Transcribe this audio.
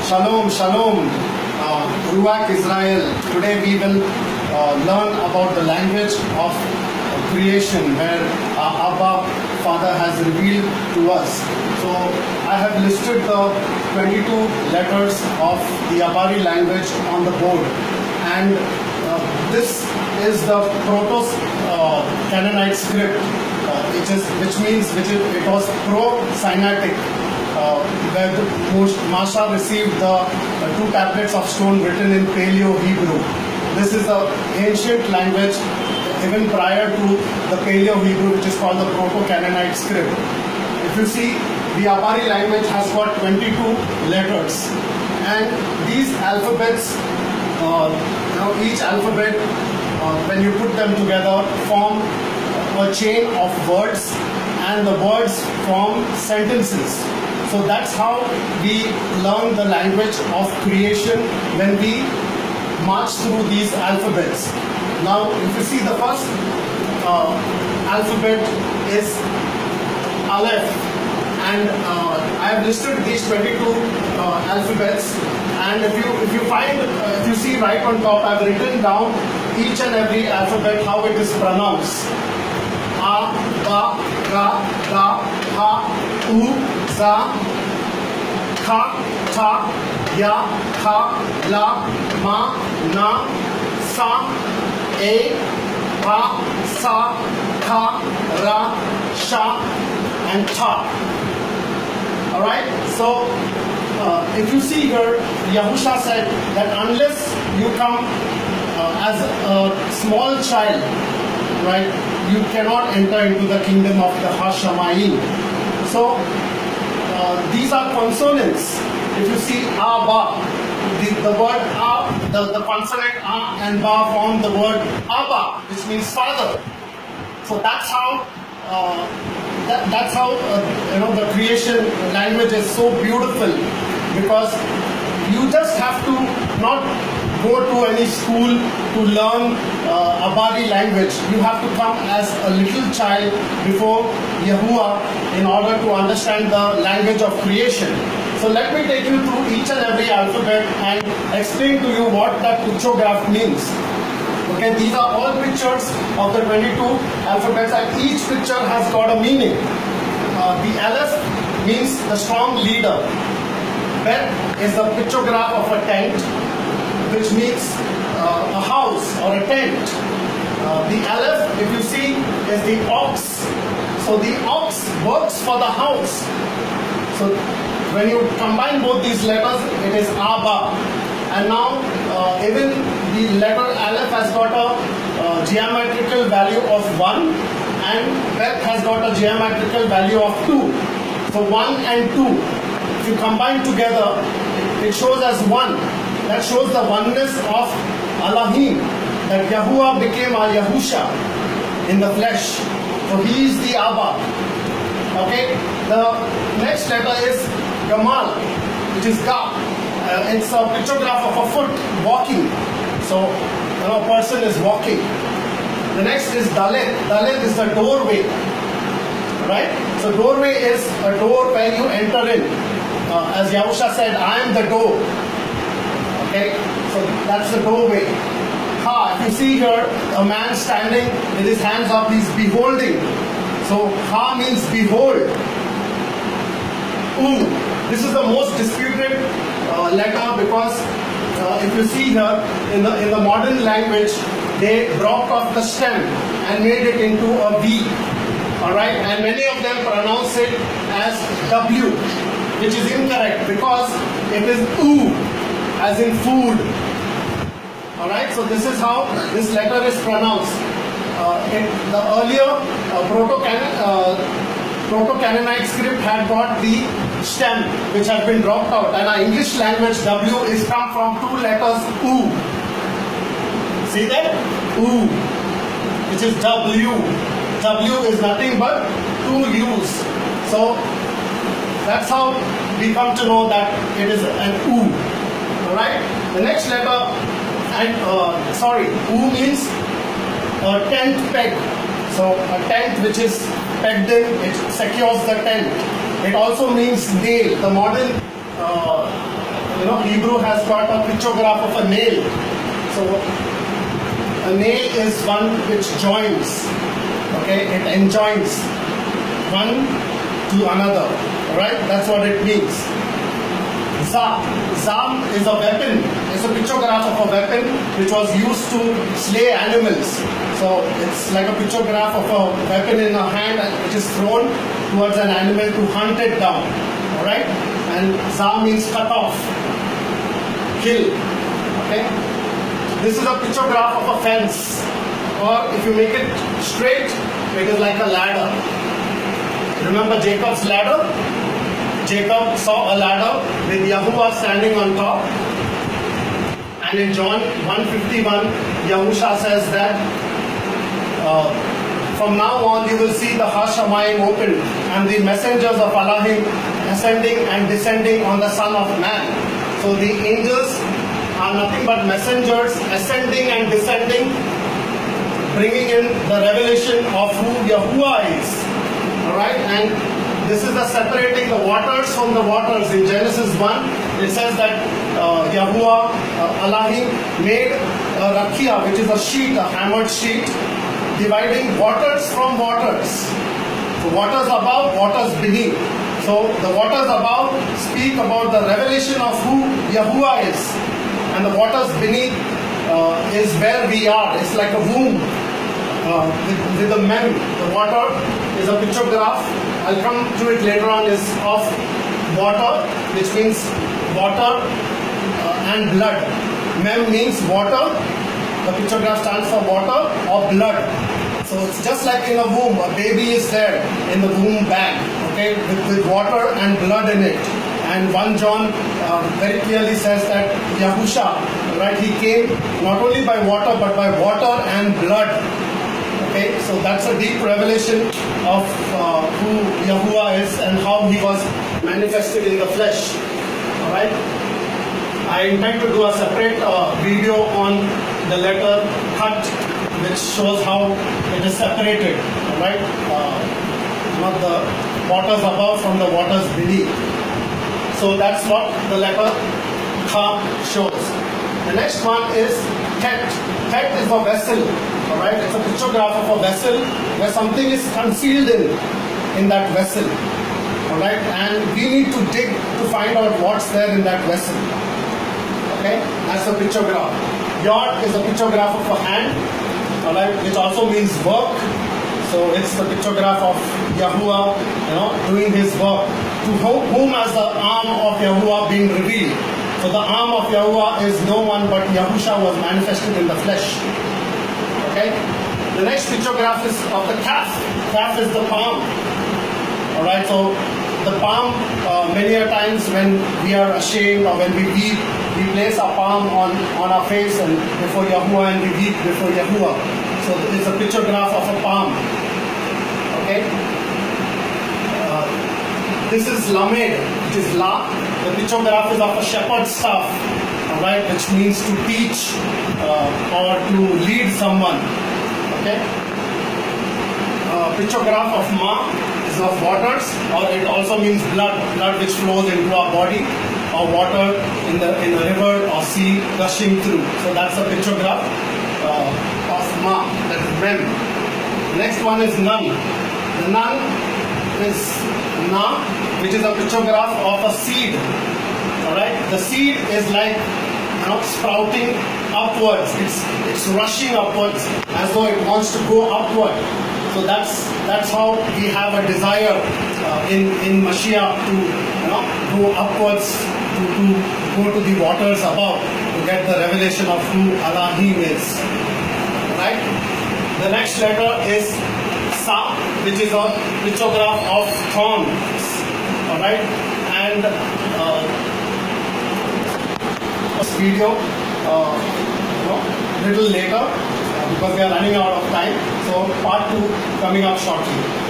Shalom, shalom, Ruach Israel. Today we will learn about the language of creation where Abba, Father, has revealed to us. So I have listed the 22 letters of the Abari language on the board, and this is the Proto-Canaanite script, it was pro-Sinaitic. Where Masha received the two tablets of stone written in Paleo-Hebrew. This is the ancient language even prior to the Paleo-Hebrew, which is called the Proto-Canaanite script. If you see, the Abari language has got 22 letters, and these alphabets, each alphabet, when you put them together, form a chain of words, and the words form sentences. So that's how we learn the language of creation when we march through these alphabets. Now, if you see, the first alphabet is Alaph, and I have listed these 22 alphabets. And if you see right on top, I have written down each and every alphabet how it is pronounced. A, ba, ga, da, ha, u, za, kha, ta, ya, kha, la, ma, na, sa, e, ba, sa, kha, ra, sha, and ta. Alright, so if you see here, Yahusha said that unless you come as a small child, right, you cannot enter into the kingdom of the Hashamayim. So these are consonants. If you see a, ba, the word a, the consonant a and ba form the word Abba, which means father. So that's how the creation language is so beautiful, because you just have to not go to any school to learn Abari language. You have to come as a little child before Yahuwah in order to understand the language of creation. So let me take you through each and every alphabet and explain to you what that pictograph means. Okay, these are all pictures of the 22 alphabets, and each picture has got a meaning. The Alaph means the strong leader. Bet is the pictograph of a tent, which means a house or a tent. The Alaph, if you see, is the ox. So the ox works for the house. So when you combine both these letters, it is Abba. And now even the letter Alaph has got a geometrical value of 1, and Bet has got a geometrical value of 2. So 1 and 2, if you combine together, it shows as 1. That shows the oneness of Elohim, that Yahuwah became a Yahusha in the flesh. So he is the Abba. Okay, the next letter is Gamal, which is Ga. It's a pictograph of a foot walking. So a person is walking. The next is Dalet. Dalet is the doorway. Right? So doorway is a door where you enter in. As Yahusha said, I am the door. Okay? So that's the doorway. Ha, if you see here, a man standing with his hands up, he's beholding. So Ha means behold. This is the most disputed letter, because if you see here in the modern language, they dropped off the stem and made it into a V. Alright, and many of them pronounce it as W, which is incorrect, because it is U, as in food. Alright, so this is how this letter is pronounced. In the earlier Proto-Canaanite script had got the stem, which had been dropped out, and our English language W is come from two letters U. See that? U, which is W. W is nothing but two U's. So that's how we come to know that it is an U. Alright? The next letter, U means a tent peg. So a tent which is pegged in, it secures the tent. It also means nail. The modern Hebrew has got a pictograph of a nail. So a nail is one which joins. Okay, it enjoins one to another. Right? That's what it means. Zam is a weapon. It's a pictograph of a weapon which was used to slay animals. So it's like a pictograph of a weapon in a hand which is thrown towards an animal to hunt it down. Alright? And Zam means cut off, kill. Okay? This is a pictograph of a fence. Or if you make it straight, it is like a ladder. Remember Jacob's ladder? Jacob saw a ladder with Yahuwah standing on top. And in John 1:51, Yahusha says that from now on you will see the Hashamayim opened and the messengers of Elohim ascending and descending on the Son of Man. So the angels are nothing but messengers ascending and descending, bringing in the revelation of who Yahuwah is. Alright? And this is the separating the waters from the waters. In Genesis 1, it says that Yahuwah, Elohim, made a rakia, which is a sheet, a hammered sheet, dividing waters from waters. So waters above, waters beneath. So the waters above speak about the revelation of who Yahuwah is. And the waters beneath is where we are. It's like a womb with the mem. The water is a pictograph. I'll come to it later on, is of water, which means water and blood. Mem means water. The pictograph stands for water or blood. So it's just like in a womb. A baby is there in the womb bag, okay, with water and blood in it. And 1 John very clearly says that Yahusha, right, he came not only by water but by water and blood. Okay, so that's a deep revelation of who Yahuwah is and how he was manifested in the flesh. Alright? I intend to do a separate video on the letter Khat, which shows how it is separated. Alright? Not the waters above from the waters beneath. So that's what the letter Kha shows. The next one is Tet. Tet is a vessel. Alright, it's a pictograph of a vessel where something is concealed in that vessel. Alright, and we need to dig to find out what's there in that vessel. Okay, that's a pictograph. Yod is a pictograph of a hand, alright, which also means work. So it's the pictograph of Yahuwah, doing his work. To whom has the arm of Yahuwah been revealed? So the arm of Yahuwah is no one but Yahusha was manifested in the flesh. Okay? The next pictograph is of the calf. Calf is the palm. Alright, so the palm, many a times when we are ashamed or when we weep, we place our palm on our face and before Yahuwah and we weep before Yahuwah. So it's a pictograph of a palm. Okay? This is Lamed, which is La. The pictograph is of a shepherd's staff. Alright, which means to teach or to lead someone. Okay? Pictograph of Ma is of waters, or it also means blood which flows into our body, or water in a river or sea gushing through. So that's a pictograph of Ma, that is Mem. Next one is Nun. The Nun is Na, which is a pictograph of a seed. Alright, the seed is like sprouting upwards. It's rushing upwards as though it wants to go upward. So that's how we have a desire in Mashiach to go upwards, to go to the waters above, to get the revelation of who Elohim is. Right? The next letter is Sa, which is a pictograph of thorns. Alright? And this video little later because we are running out of time. So part 2 coming up shortly.